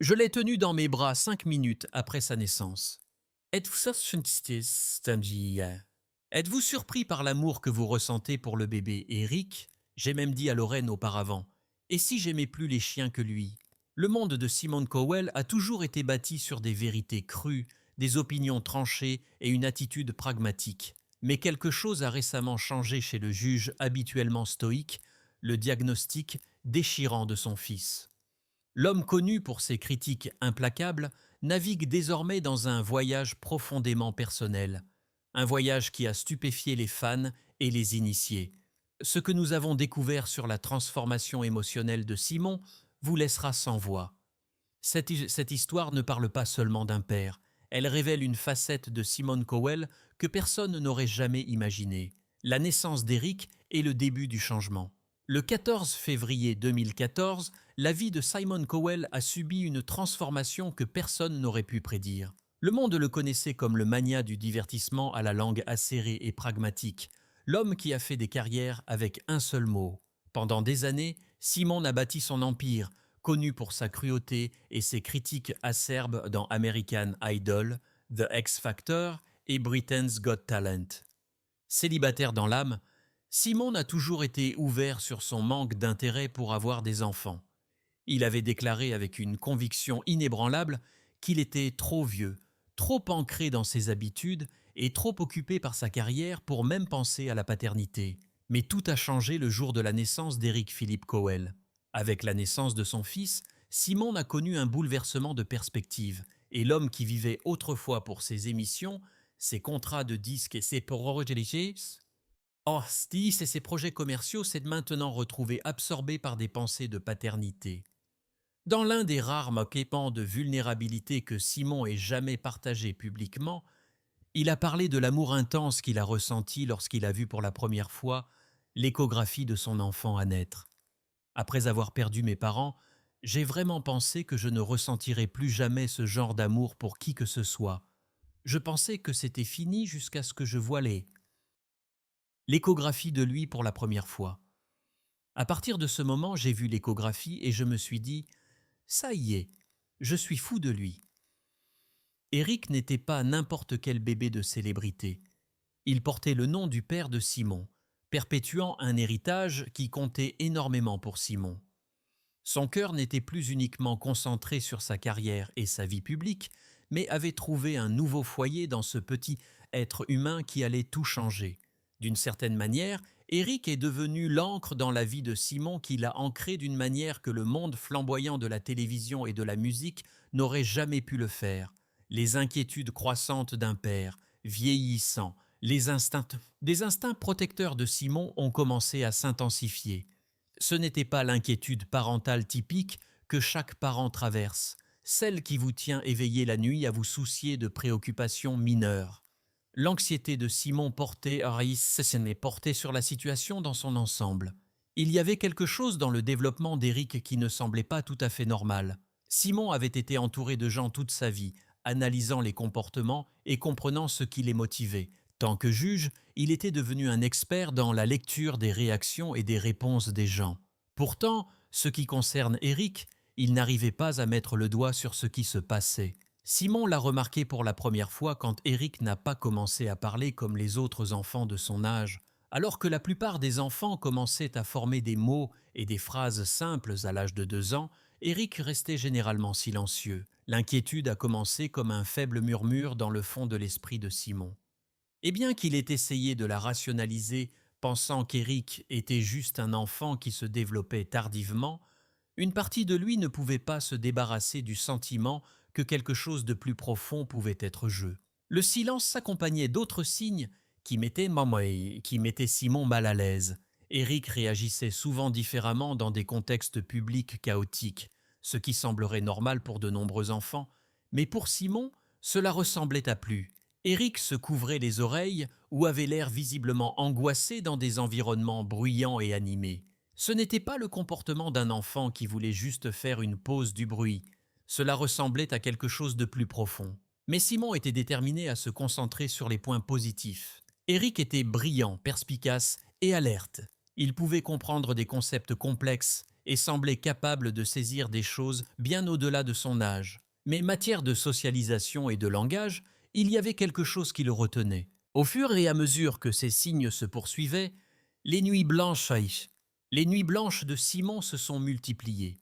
Je l'ai tenu dans mes bras 5 minutes après sa naissance. Êtes-vous surpris par l'amour que vous ressentez pour le bébé Eric? J'ai même dit à Lorraine auparavant. Et si j'aimais plus les chiens que lui? Le monde de Simone Cowell a toujours été bâti sur des vérités crues, des opinions tranchées et une attitude pragmatique. Mais quelque chose a récemment changé chez le juge habituellement stoïque, le diagnostic déchirant de son fils. L'homme connu pour ses critiques implacables navigue désormais dans un voyage profondément personnel, un voyage qui a stupéfié les fans et les initiés. Ce que nous avons découvert sur la transformation émotionnelle de Simon vous laissera sans voix. Cette histoire ne parle pas seulement d'un père, elle révèle une facette de Simone Cowell que personne n'aurait jamais imaginée. La naissance d'Eric est le début du changement. Le 14 février 2014, la vie de Simon Cowell a subi une transformation que personne n'aurait pu prédire. Le monde le connaissait comme le magnat du divertissement à la langue acérée et pragmatique, l'homme qui a fait des carrières avec un seul mot. Pendant des années, Simon a bâti son empire, connu pour sa cruauté et ses critiques acerbes dans American Idol, The X Factor et Britain's Got Talent. Célibataire dans l'âme, Simon a toujours été ouvert sur son manque d'intérêt pour avoir des enfants. Il avait déclaré avec une conviction inébranlable qu'il était trop vieux, trop ancré dans ses habitudes et trop occupé par sa carrière pour même penser à la paternité. Mais tout a changé le jour de la naissance d'Eric Philippe Cowell. Avec la naissance de son fils, Simon a connu un bouleversement de perspective et l'homme qui vivait autrefois pour ses émissions, ses contrats de disques et ses projets et ses projets commerciaux s'est maintenant retrouvé absorbé par des pensées de paternité. Dans l'un des rares moquements de vulnérabilité que Simon ait jamais partagé publiquement, il a parlé de l'amour intense qu'il a ressenti lorsqu'il a vu pour la première fois l'échographie de son enfant à naître. Après avoir perdu mes parents, j'ai vraiment pensé que je ne ressentirais plus jamais ce genre d'amour pour qui que ce soit. Je pensais que c'était fini jusqu'à ce que je voie l'échographie de lui pour la première fois. À partir de ce moment, j'ai vu l'échographie et je me suis dit « ça y est, je suis fou de lui ». Eric n'était pas n'importe quel bébé de célébrité. Il portait le nom du père de Simon, perpétuant un héritage qui comptait énormément pour Simon. Son cœur n'était plus uniquement concentré sur sa carrière et sa vie publique, mais avait trouvé un nouveau foyer dans ce petit être humain qui allait tout changer. D'une certaine manière, Eric est devenu l'encre dans la vie de Simon qu'il a ancré d'une manière que le monde flamboyant de la télévision et de la musique n'aurait jamais pu le faire. Les inquiétudes croissantes d'un père, vieillissant, des instincts protecteurs de Simon ont commencé à s'intensifier. Ce n'était pas l'inquiétude parentale typique que chaque parent traverse, celle qui vous tient éveillé la nuit à vous soucier de préoccupations mineures. L'anxiété de Simon portait sur la situation dans son ensemble. Il y avait quelque chose dans le développement d'Éric qui ne semblait pas tout à fait normal. Simon avait été entouré de gens toute sa vie, analysant les comportements et comprenant ce qui les motivait. Tant que juge, il était devenu un expert dans la lecture des réactions et des réponses des gens. Pourtant, ce qui concerne Eric, il n'arrivait pas à mettre le doigt sur ce qui se passait. Simon l'a remarqué pour la première fois quand Eric n'a pas commencé à parler comme les autres enfants de son âge. Alors que la plupart des enfants commençaient à former des mots et des phrases simples à l'âge de 2 ans, Eric restait généralement silencieux. L'inquiétude a commencé comme un faible murmure dans le fond de l'esprit de Simon. Et bien qu'il ait essayé de la rationaliser, pensant qu'Eric était juste un enfant qui se développait tardivement, une partie de lui ne pouvait pas se débarrasser du sentiment que quelque chose de plus profond pouvait être jeu. Le silence s'accompagnait d'autres signes qui mettaient Simon mal à l'aise. Eric réagissait souvent différemment dans des contextes publics chaotiques, ce qui semblerait normal pour de nombreux enfants, mais pour Simon, cela ressemblait à plus. Eric se couvrait les oreilles ou avait l'air visiblement angoissé dans des environnements bruyants et animés. Ce n'était pas le comportement d'un enfant qui voulait juste faire une pause du bruit. Cela ressemblait à quelque chose de plus profond. Mais Simon était déterminé à se concentrer sur les points positifs. Eric était brillant, perspicace et alerte. Il pouvait comprendre des concepts complexes et semblait capable de saisir des choses bien au-delà de son âge. Mais matière de socialisation et de langage, il y avait quelque chose qui le retenait. Au fur et à mesure que ces signes se poursuivaient, les nuits blanches, les nuits blanches de Simon se sont multipliées.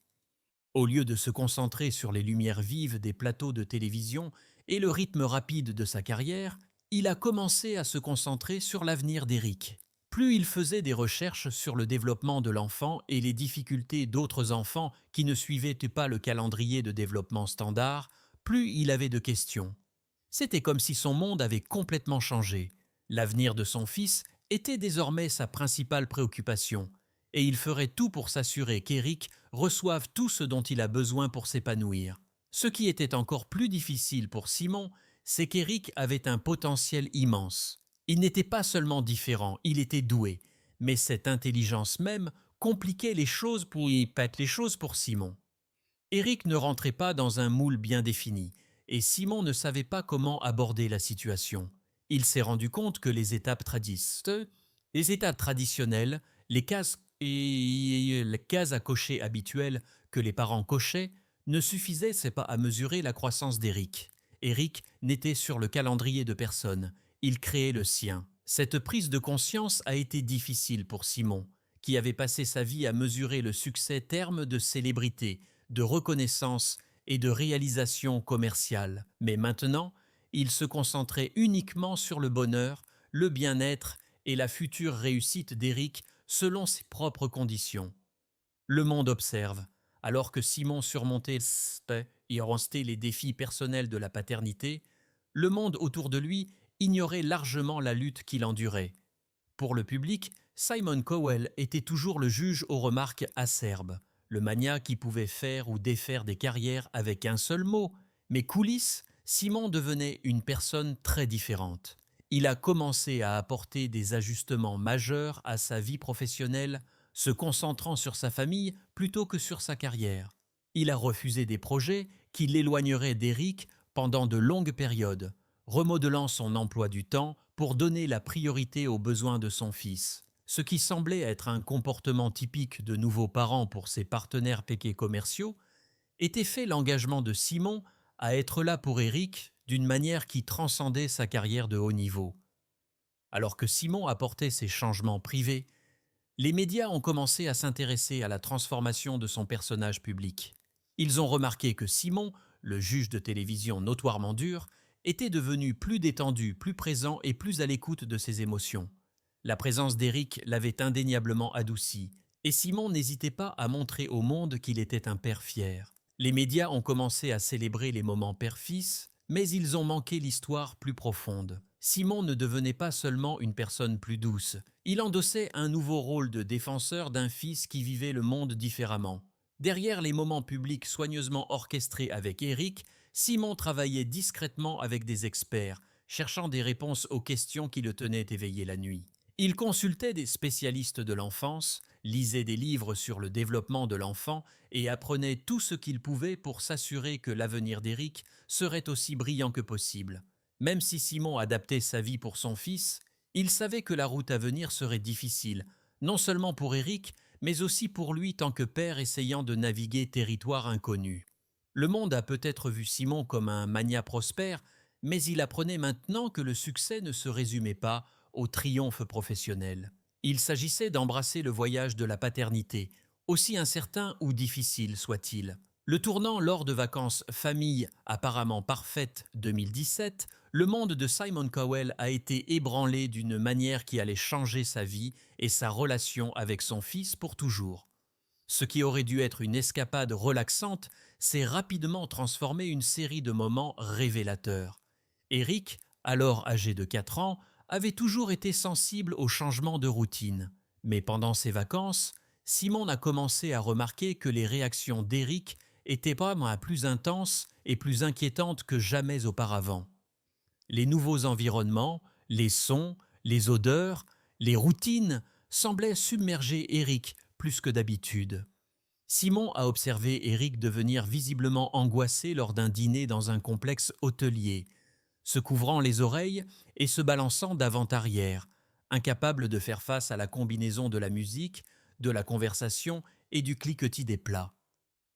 Au lieu de se concentrer sur les lumières vives des plateaux de télévision et le rythme rapide de sa carrière, il a commencé à se concentrer sur l'avenir d'Eric. Plus il faisait des recherches sur le développement de l'enfant et les difficultés d'autres enfants qui ne suivaient pas le calendrier de développement standard, plus il avait de questions. C'était comme si son monde avait complètement changé. L'avenir de son fils était désormais sa principale préoccupation, et il ferait tout pour s'assurer qu'Eric reçoive tout ce dont il a besoin pour s'épanouir. Ce qui était encore plus difficile pour Simon, c'est qu'Eric avait un potentiel immense. Il n'était pas seulement différent, il était doué, mais cette intelligence même compliquait les choses pour Simon. Eric ne rentrait pas dans un moule bien défini, et Simon ne savait pas comment aborder la situation. Il s'est rendu compte que les étapes traditionnelles, les cases à cocher habituelles que les parents cochaient, ne suffisaient pas à mesurer la croissance d'Eric. Eric n'était sur le calendrier de personne, il créait le sien. Cette prise de conscience a été difficile pour Simon, qui avait passé sa vie à mesurer le succès terme de célébrité, de reconnaissance et de réalisation commerciale. Mais maintenant, il se concentrait uniquement sur le bonheur, le bien-être et la future réussite d'Eric selon ses propres conditions. Le monde observe, alors que Simon surmontait les défis personnels de la paternité, le monde autour de lui ignorait largement la lutte qu'il endurait. Pour le public, Simon Cowell était toujours le juge aux remarques acerbes, le magnat qui pouvait faire ou défaire des carrières avec un seul mot, mais coulisses, Simon devenait une personne très différente. Il a commencé à apporter des ajustements majeurs à sa vie professionnelle, se concentrant sur sa famille plutôt que sur sa carrière. Il a refusé des projets qui l'éloigneraient d'Eric pendant de longues périodes, remodelant son emploi du temps pour donner la priorité aux besoins de son fils. Ce qui semblait être un comportement typique de nouveaux parents pour ses partenaires commerciaux, était fait l'engagement de Simon à être là pour Eric d'une manière qui transcendait sa carrière de haut niveau. Alors que Simon apportait ces changements privés, les médias ont commencé à s'intéresser à la transformation de son personnage public. Ils ont remarqué que Simon, le juge de télévision notoirement dur, était devenu plus détendu, plus présent et plus à l'écoute de ses émotions. La présence d'Eric l'avait indéniablement adouci, et Simon n'hésitait pas à montrer au monde qu'il était un père fier. Les médias ont commencé à célébrer les moments père-fils, mais ils ont manqué l'histoire plus profonde. Simon ne devenait pas seulement une personne plus douce, il endossait un nouveau rôle de défenseur d'un fils qui vivait le monde différemment. Derrière les moments publics soigneusement orchestrés avec Eric, Simon travaillait discrètement avec des experts, cherchant des réponses aux questions qui le tenaient éveillé la nuit. Il consultait des spécialistes de l'enfance, lisait des livres sur le développement de l'enfant et apprenait tout ce qu'il pouvait pour s'assurer que l'avenir d'Eric serait aussi brillant que possible. Même si Simon adaptait sa vie pour son fils, il savait que la route à venir serait difficile, non seulement pour Eric, mais aussi pour lui tant que père essayant de naviguer territoire inconnu. Le monde a peut-être vu Simon comme un magnat prospère, mais il apprenait maintenant que le succès ne se résumait pas au triomphe professionnel. Il s'agissait d'embrasser le voyage de la paternité, aussi incertain ou difficile soit-il. Le tournant lors de vacances famille apparemment parfaites 2017, le monde de Simon Cowell a été ébranlé d'une manière qui allait changer sa vie et sa relation avec son fils pour toujours. Ce qui aurait dû être une escapade relaxante s'est rapidement transformé en une série de moments révélateurs. Eric, alors âgé de 4 ans, avait toujours été sensible aux changements de routine. Mais pendant ses vacances, Simon a commencé à remarquer que les réactions d'Eric étaient vraiment plus intenses et plus inquiétantes que jamais auparavant. Les nouveaux environnements, les sons, les odeurs, les routines semblaient submerger Eric plus que d'habitude. Simon a observé Eric devenir visiblement angoissé lors d'un dîner dans un complexe hôtelier, se couvrant les oreilles et se balançant d'avant-arrière, incapable de faire face à la combinaison de la musique, de la conversation et du cliquetis des plats.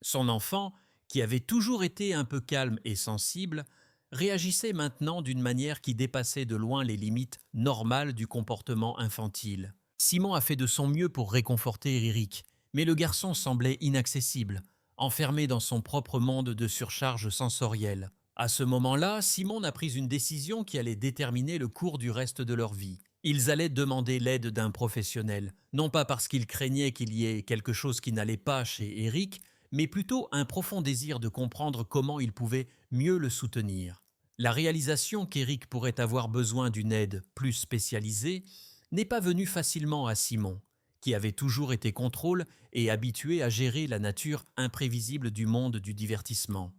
Son enfant, qui avait toujours été un peu calme et sensible, réagissait maintenant d'une manière qui dépassait de loin les limites normales du comportement infantile. Simon a fait de son mieux pour réconforter Eric, mais le garçon semblait inaccessible, enfermé dans son propre monde de surcharge sensorielle. À ce moment-là, Simon a pris une décision qui allait déterminer le cours du reste de leur vie. Ils allaient demander l'aide d'un professionnel, non pas parce qu'ils craignaient qu'il y ait quelque chose qui n'allait pas chez Eric, mais plutôt un profond désir de comprendre comment ils pouvaient mieux le soutenir. La réalisation qu'Eric pourrait avoir besoin d'une aide plus spécialisée n'est pas venue facilement à Simon, qui avait toujours été contrôlé et habitué à gérer la nature imprévisible du monde du divertissement.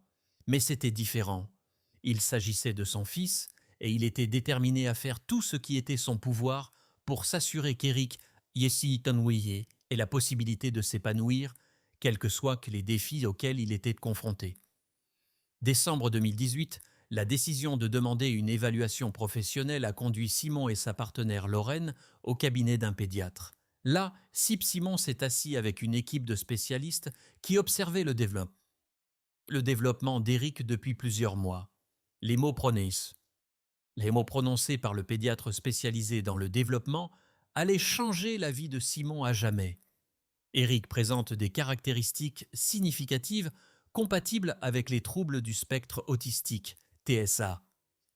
Mais c'était différent. Il s'agissait de son fils, et il était déterminé à faire tout ce qui était son pouvoir pour s'assurer qu'Eric ait la possibilité de s'épanouir, quels que soient les défis auxquels il était confronté. Décembre 2018, la décision de demander une évaluation professionnelle a conduit Simon et sa partenaire Lorraine au cabinet d'un pédiatre. Là, Sip Simon s'est assis avec une équipe de spécialistes qui observaient le développement d'Eric depuis plusieurs mois. Les mots prononcés par le pédiatre spécialisé dans le développement allaient changer la vie de Simon à jamais. Eric présente des caractéristiques significatives compatibles avec les troubles du spectre autistique, TSA.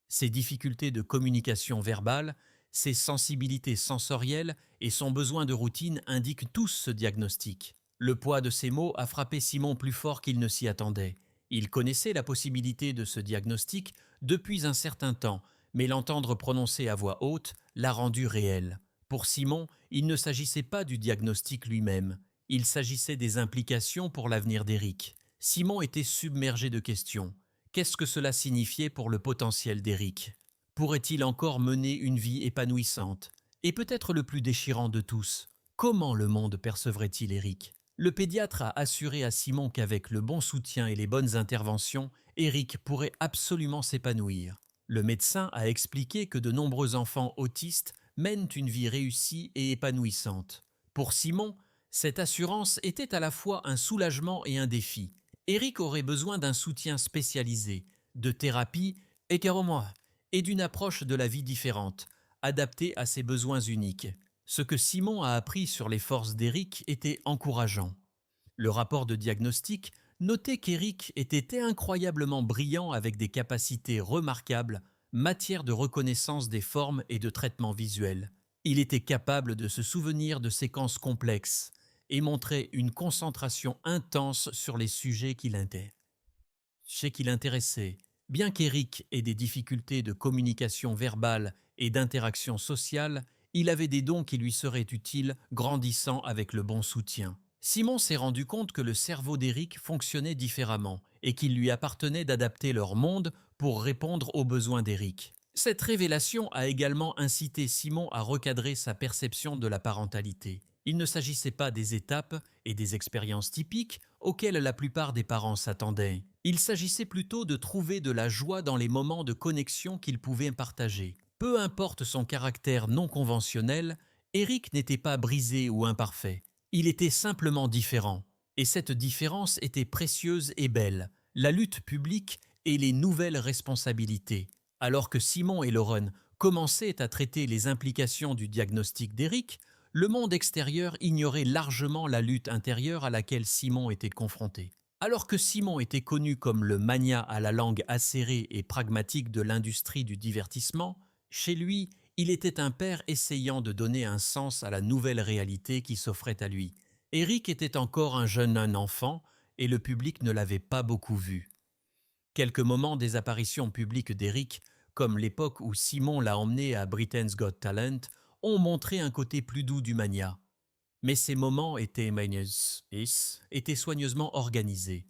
Ses difficultés de communication verbale, ses sensibilités sensorielles et son besoin de routine indiquent tous ce diagnostic. Le poids de ces mots a frappé Simon plus fort qu'il ne s'y attendait. Il connaissait la possibilité de ce diagnostic depuis un certain temps, mais l'entendre prononcer à voix haute l'a rendu réel. Pour Simon, il ne s'agissait pas du diagnostic lui-même, il s'agissait des implications pour l'avenir d'Eric. Simon était submergé de questions. Qu'est-ce que cela signifiait pour le potentiel d'Eric ? Pourrait-il encore mener une vie épanouissante ? Et peut-être le plus déchirant de tous, comment le monde percevrait-il Eric ? Le pédiatre a assuré à Simon qu'avec le bon soutien et les bonnes interventions, Eric pourrait absolument s'épanouir. Le médecin a expliqué que de nombreux enfants autistes mènent une vie réussie et épanouissante. Pour Simon, cette assurance était à la fois un soulagement et un défi. Eric aurait besoin d'un soutien spécialisé, de thérapie et d'une approche de la vie différente, adaptée à ses besoins uniques. Ce que Simon a appris sur les forces d'Eric était encourageant. Le rapport de diagnostic notait qu'Eric était incroyablement brillant avec des capacités remarquables, matière de reconnaissance des formes et de traitement visuel. Il était capable de se souvenir de séquences complexes et montrait une concentration intense sur les sujets qui l'intéressaient. Bien qu'Eric ait des difficultés de communication verbale et d'interaction sociale, il avait des dons qui lui seraient utiles grandissant avec le bon soutien. Simon s'est rendu compte que le cerveau d'Eric fonctionnait différemment et qu'il lui appartenait d'adapter leur monde pour répondre aux besoins d'Eric. Cette révélation a également incité Simon à recadrer sa perception de la parentalité. Il ne s'agissait pas des étapes et des expériences typiques auxquelles la plupart des parents s'attendaient. Il s'agissait plutôt de trouver de la joie dans les moments de connexion qu'ils pouvaient partager. Peu importe son caractère non conventionnel, Eric n'était pas brisé ou imparfait. Il était simplement différent. Et cette différence était précieuse et belle. La lutte publique et les nouvelles responsabilités. Alors que Simon et Lauren commençaient à traiter les implications du diagnostic d'Eric, le monde extérieur ignorait largement la lutte intérieure à laquelle Simon était confronté. Alors que Simon était connu comme le magnat à la langue acérée et pragmatique de l'industrie du divertissement, chez lui, il était un père essayant de donner un sens à la nouvelle réalité qui s'offrait à lui. Eric était encore un jeune enfant et le public ne l'avait pas beaucoup vu. Quelques moments des apparitions publiques d'Eric, comme l'époque où Simon l'a emmené à Britain's Got Talent, ont montré un côté plus doux du magnat. Mais ces moments étaient soigneusement organisés.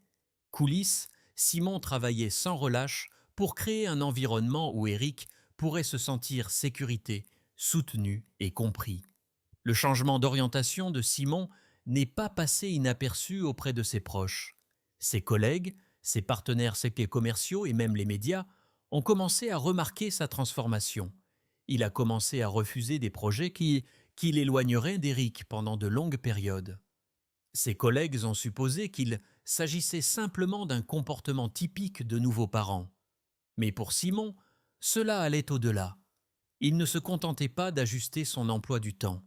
Coulisses, Simon travaillait sans relâche pour créer un environnement où Eric pourrait se sentir sécurité, soutenu et compris. Le changement d'orientation de Simon n'est pas passé inaperçu auprès de ses proches. Ses collègues, ses partenaires commerciaux et même les médias ont commencé à remarquer sa transformation. Il a commencé à refuser des projets qui l'éloigneraient d'Eric pendant de longues périodes. Ses collègues ont supposé qu'il s'agissait simplement d'un comportement typique de nouveaux parents. Mais pour Simon, cela allait au-delà. Il ne se contentait pas d'ajuster son emploi du temps.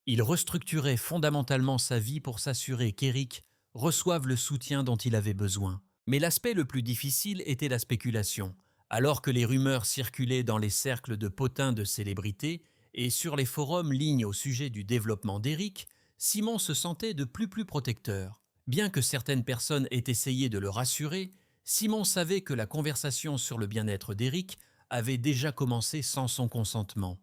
Il restructurait fondamentalement sa vie pour s'assurer qu'Eric reçoive le soutien dont il avait besoin. Mais l'aspect le plus difficile était la spéculation. Alors que les rumeurs circulaient dans les cercles de potins de célébrités et sur les forums lignes au sujet du développement d'Eric, Simon se sentait de plus protecteur. Bien que certaines personnes aient essayé de le rassurer, Simon savait que la conversation sur le bien-être d'Eric avait déjà commencé sans son consentement.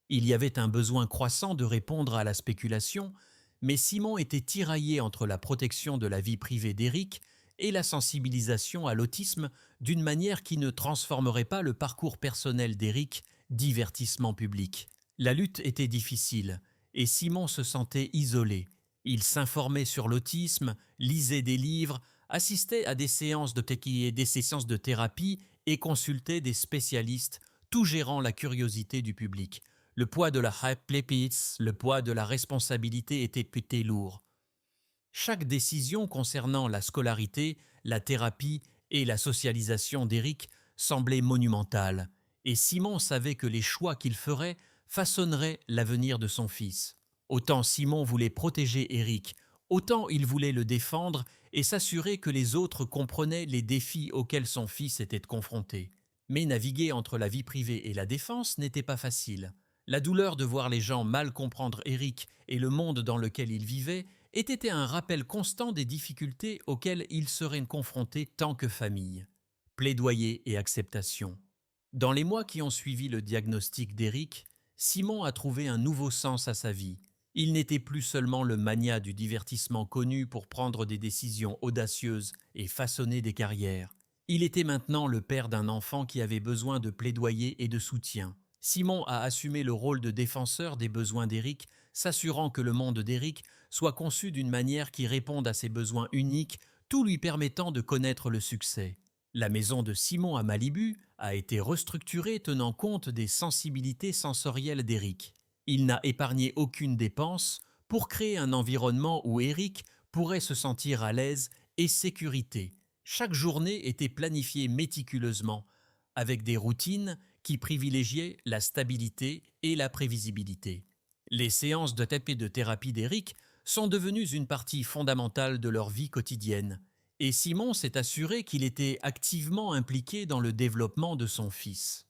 Il y avait un besoin croissant de répondre à la spéculation, mais Simon était tiraillé entre la protection de la vie privée d'Eric et la sensibilisation à l'autisme d'une manière qui ne transformerait pas le parcours personnel d'Eric divertissement public. La lutte était difficile et Simon se sentait isolé. Il s'informait sur l'autisme, lisait des livres, assistait à des séances de thérapie et consultait des spécialistes, tout gérant la curiosité du public. Le poids de la le poids de la responsabilité était plutôt lourd. Chaque décision concernant la scolarité, la thérapie et la socialisation d'Eric semblait monumentale, et Simon savait que les choix qu'il ferait façonneraient l'avenir de son fils. Autant Simon voulait protéger Eric, autant il voulait le défendre et s'assurer que les autres comprenaient les défis auxquels son fils était confronté. Mais naviguer entre la vie privée et la défense n'était pas facile. La douleur de voir les gens mal comprendre Eric et le monde dans lequel il vivait était un rappel constant des difficultés auxquelles il serait confronté tant que famille. Plaidoyer et acceptation. Dans les mois qui ont suivi le diagnostic d'Eric, Simon a trouvé un nouveau sens à sa vie. Il n'était plus seulement le magnat du divertissement connu pour prendre des décisions audacieuses et façonner des carrières. Il était maintenant le père d'un enfant qui avait besoin de plaidoyer et de soutien. Simon a assumé le rôle de défenseur des besoins d'Eric, s'assurant que le monde d'Eric soit conçu d'une manière qui réponde à ses besoins uniques, tout lui permettant de connaître le succès. La maison de Simon à Malibu a été restructurée tenant compte des sensibilités sensorielles d'Eric. Il n'a épargné aucune dépense pour créer un environnement où Eric pourrait se sentir à l'aise et sécurité. Chaque journée était planifiée méticuleusement, avec des routines qui privilégiaient la stabilité et la prévisibilité. Les séances de thérapie d'Eric sont devenues une partie fondamentale de leur vie quotidienne, et Simon s'est assuré qu'il était activement impliqué dans le développement de son fils.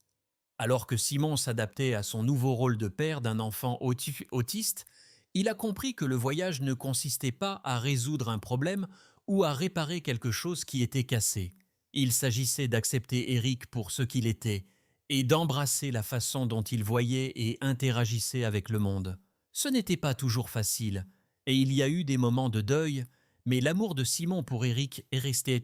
Alors que Simon s'adaptait à son nouveau rôle de père d'un enfant autiste, il a compris que le voyage ne consistait pas à résoudre un problème ou à réparer quelque chose qui était cassé. Il s'agissait d'accepter Eric pour ce qu'il était et d'embrasser la façon dont il voyait et interagissait avec le monde. Ce n'était pas toujours facile, et il y a eu des moments de deuil, mais l'amour de Simon pour Eric est resté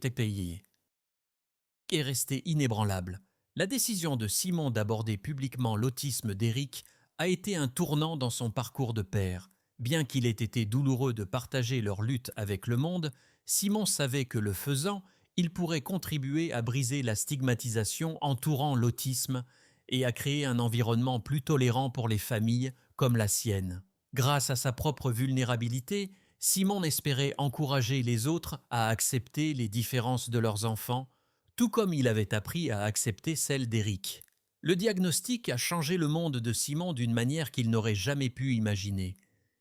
inébranlable. La décision de Simon d'aborder publiquement l'autisme d'Eric a été un tournant dans son parcours de père. Bien qu'il ait été douloureux de partager leur lutte avec le monde, Simon savait que le faisant, il pourrait contribuer à briser la stigmatisation entourant l'autisme et à créer un environnement plus tolérant pour les familles comme la sienne. Grâce à sa propre vulnérabilité, Simon espérait encourager les autres à accepter les différences de leurs enfants, tout comme il avait appris à accepter celles d'Eric. Le diagnostic a changé le monde de Simon d'une manière qu'il n'aurait jamais pu imaginer.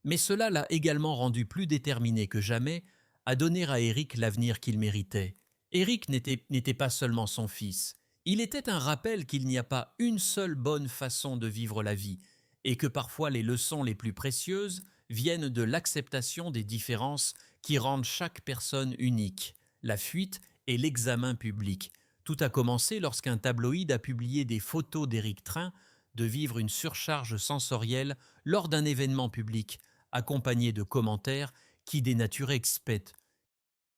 Mais cela l'a également rendu plus déterminé que jamais à donner à Eric l'avenir qu'il méritait. Eric n'était pas seulement son fils. Il était un rappel qu'il n'y a pas une seule bonne façon de vivre la vie et que parfois les leçons les plus précieuses viennent de l'acceptation des différences qui rendent chaque personne unique. La fuite et l'examen public. Tout a commencé lorsqu'un tabloïd a publié des photos d'Éric Train de vivre une surcharge sensorielle lors d'un événement public, accompagné de commentaires qui dénaturaient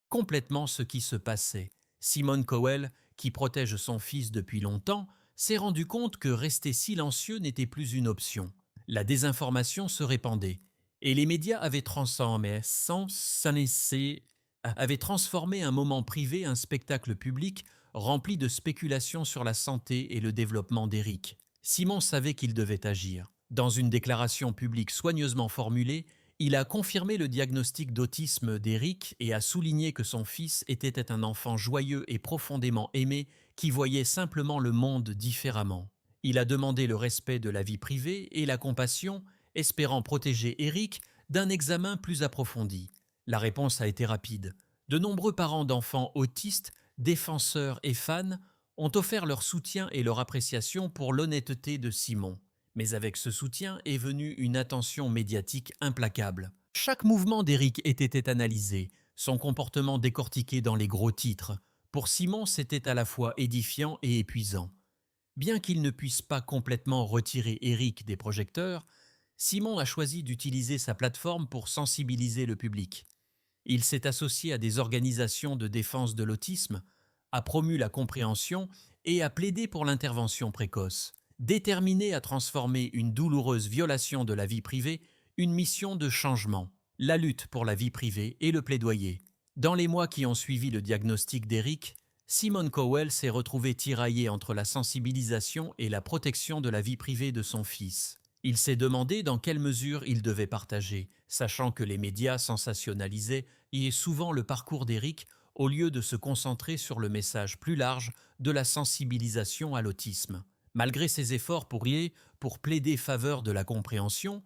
complètement ce qui se passait. Simone Cowell, qui protège son fils depuis longtemps, s'est rendu compte que rester silencieux n'était plus une option. La désinformation se répandait, et les médias avaient transformé un moment privé en spectacle public rempli de spéculations sur la santé et le développement d'Eric. Simon savait qu'il devait agir. Dans une déclaration publique soigneusement formulée, Il a confirmé le diagnostic d'autisme d'Eric et a souligné que son fils était un enfant joyeux et profondément aimé qui voyait simplement le monde différemment. Il a demandé le respect de la vie privée et la compassion, espérant protéger Eric d'un examen plus approfondi. La réponse a été rapide. De nombreux parents d'enfants autistes, défenseurs et fans ont offert leur soutien et leur appréciation pour l'honnêteté de Simon. Mais avec ce soutien est venue une attention médiatique implacable. Chaque mouvement d'Eric était analysé, son comportement décortiqué dans les gros titres. Pour Simon, c'était à la fois édifiant et épuisant. Bien qu'il ne puisse pas complètement retirer Eric des projecteurs, Simon a choisi d'utiliser sa plateforme pour sensibiliser le public. Il s'est associé à des organisations de défense de l'autisme, a promu la compréhension et a plaidé pour l'intervention précoce, déterminé à transformer une douloureuse violation de la vie privée une mission de changement, la lutte pour la vie privée et le plaidoyer. Dans les mois qui ont suivi le diagnostic d'Eric, Simon Cowell s'est retrouvé tiraillé entre la sensibilisation et la protection de la vie privée de son fils. Il s'est demandé dans quelle mesure il devait partager, sachant que les médias sensationnalisaient et souvent le parcours d'Eric au lieu de se concentrer sur le message plus large de la sensibilisation à l'autisme. Malgré ses efforts pour plaider faveur de la compréhension,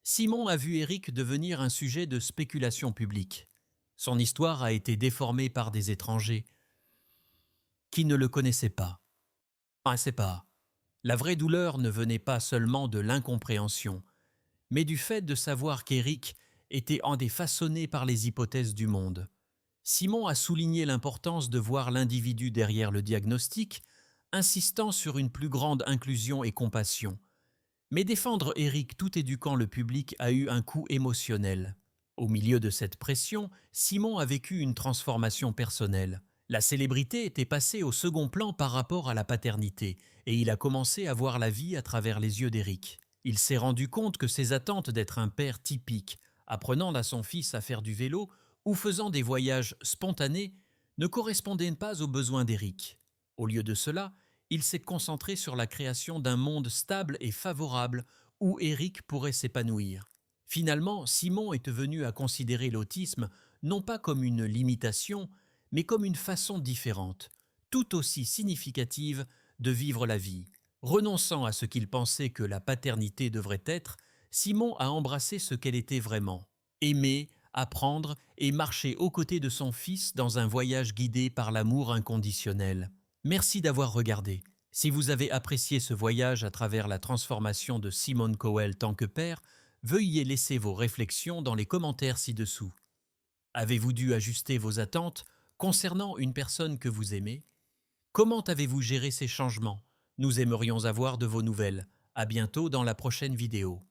Simon a vu Eric devenir un sujet de spéculation publique. Son histoire a été déformée par des étrangers qui ne le connaissaient pas. La vraie douleur ne venait pas seulement de l'incompréhension, mais du fait de savoir qu'Eric était défaçonné par les hypothèses du monde. Simon a souligné l'importance de voir l'individu derrière le diagnostic, insistant sur une plus grande inclusion et compassion. Mais défendre Eric tout éduquant le public a eu un coût émotionnel. Au milieu de cette pression, Simon a vécu une transformation personnelle. La célébrité était passée au second plan par rapport à la paternité, et il a commencé à voir la vie à travers les yeux d'Eric. Il s'est rendu compte que ses attentes d'être un père typique, apprenant à son fils à faire du vélo ou faisant des voyages spontanés, ne correspondaient pas aux besoins d'Eric. Au lieu de cela, il s'est concentré sur la création d'un monde stable et favorable où Eric pourrait s'épanouir. Finalement, Simon est venu à considérer l'autisme non pas comme une limitation, mais comme une façon différente, tout aussi significative de vivre la vie. Renonçant à ce qu'il pensait que la paternité devrait être, Simon a embrassé ce qu'elle était vraiment. Aimer, apprendre et marcher aux côtés de son fils dans un voyage guidé par l'amour inconditionnel. Merci d'avoir regardé. Si vous avez apprécié ce voyage à travers la transformation de Simon Cowell tant que père, veuillez laisser vos réflexions dans les commentaires ci-dessous. Avez-vous dû ajuster vos attentes concernant une personne que vous aimez? Comment avez-vous géré ces changements? Nous aimerions avoir de vos nouvelles. À bientôt dans la prochaine vidéo.